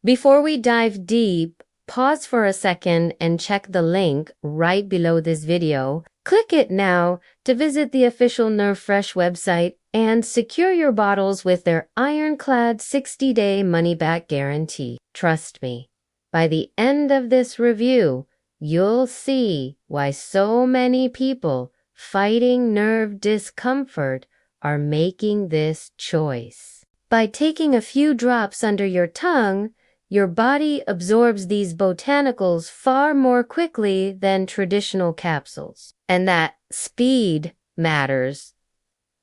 Before we dive deep, pause for a second and check the link right below this video. Click it now to visit the official NerveFresh website and secure your bottles with their ironclad 60-day money-back guarantee. Trust me, by the end of this review, you'll see why so many people fighting nerve discomfort are making this choice. By taking a few drops under your tongue, your body absorbs these botanicals far more quickly than traditional capsules. And that speed matters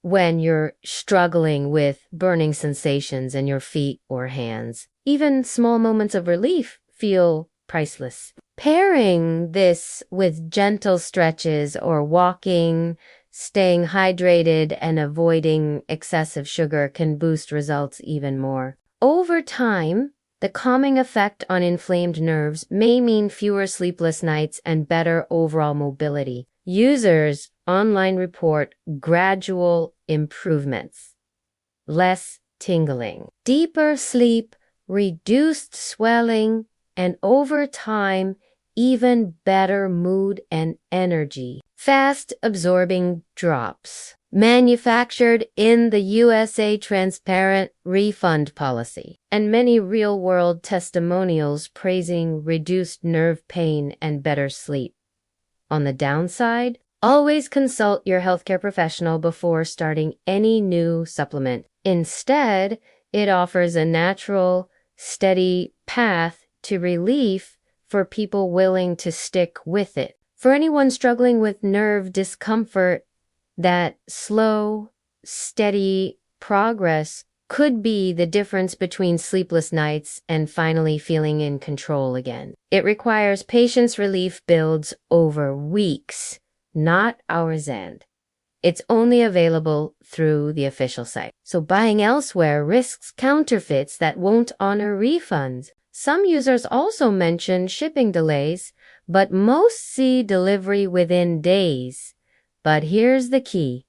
when you're struggling with burning sensations in your feet or hands. Even small moments of relief feel priceless. Pairing this with gentle stretches or walking, staying hydrated, and avoiding excessive sugar can boost results even more. Over time, the calming effect on inflamed nerves may mean fewer sleepless nights and better overall mobility. Users online report gradual improvements, less tingling, deeper sleep, reduced swelling, and over time, even better mood and energy. Fast-absorbing drops. Manufactured in the USA transparent refund policy, and many real-world testimonials praising reduced nerve pain and better sleep. On the downside, always consult your healthcare professional before starting any new supplement. Instead, it offers a natural, steady path to relief for people willing to stick with it. For anyone struggling with nerve discomfort, that slow, steady progress could be the difference between sleepless nights and finally feeling in control again. It requires patience. Relief builds over weeks, not hours end. It's only available through the official site. So buying elsewhere risks counterfeits that won't honor refunds. Some users also mention shipping delays, but most see delivery within days. But here's the key.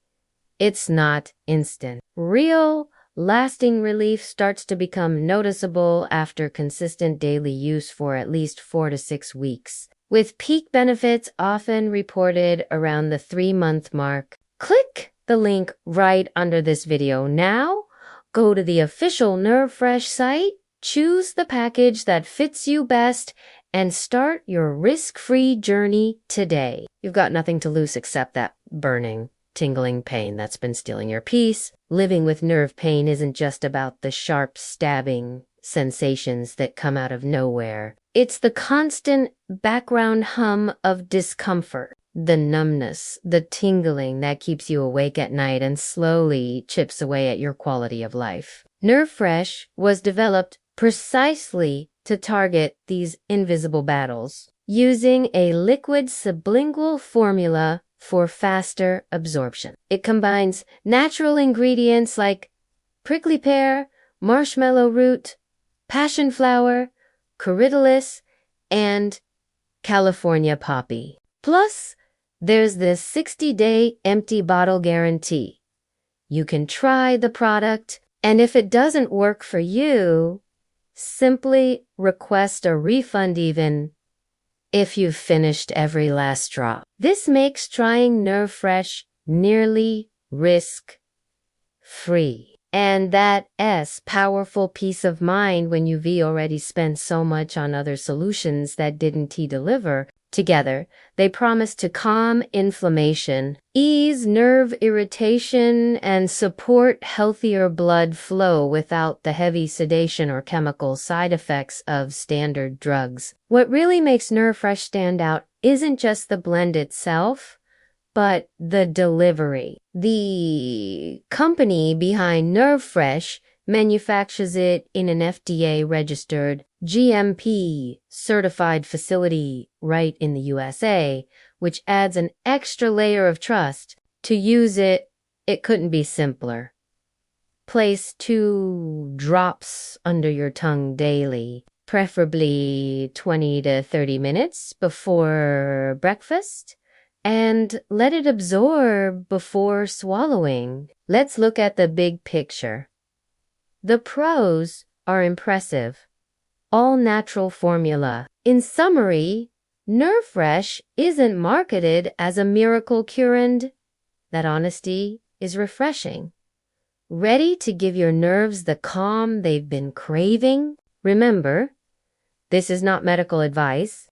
It's not instant. Real, lasting relief starts to become noticeable after consistent daily use for at least 4 to 6 weeks, with peak benefits often reported around the 3-month mark. Click the link right under this video now. Go to the official NerveFresh site, choose the package that fits you best, and start your risk-free journey today. You've got nothing to lose except that burning, tingling pain that's been stealing your peace. Living with nerve pain isn't just about the sharp stabbing sensations that come out of nowhere. It's the constant background hum of discomfort, the numbness, the tingling that keeps you awake at night and slowly chips away at your quality of life. NerveFresh was developed precisely to target these invisible battles, using a liquid sublingual formula for faster absorption. It combines natural ingredients like prickly pear, marshmallow root, passion flower, corydalus, and California poppy. Plus, there's this 60-day empty bottle guarantee. You can try the product, and if it doesn't work for you, simply request a refund even if you've finished every last drop. This makes trying NerveFresh nearly risk-free. And that powerful peace of mind when you've already spent so much on other solutions that didn't deliver. Together, they promise to calm inflammation, ease nerve irritation, and support healthier blood flow without the heavy sedation or chemical side effects of standard drugs. What really makes NerveFresh stand out isn't just the blend itself, but the delivery. The company behind NerveFresh manufactures it in an FDA-registered, GMP-certified facility right in the USA, which adds an extra layer of trust. To use it, it couldn't be simpler. Place 2 drops under your tongue daily, preferably 20 to 30 minutes before breakfast, and let it absorb before swallowing. Let's look at the big picture. The pros are impressive. all-natural formula. In summary, NerveFresh isn't marketed as a miracle cure, and that honesty is refreshing. Ready to give your nerves the calm they've been craving? Remember, this is not medical advice.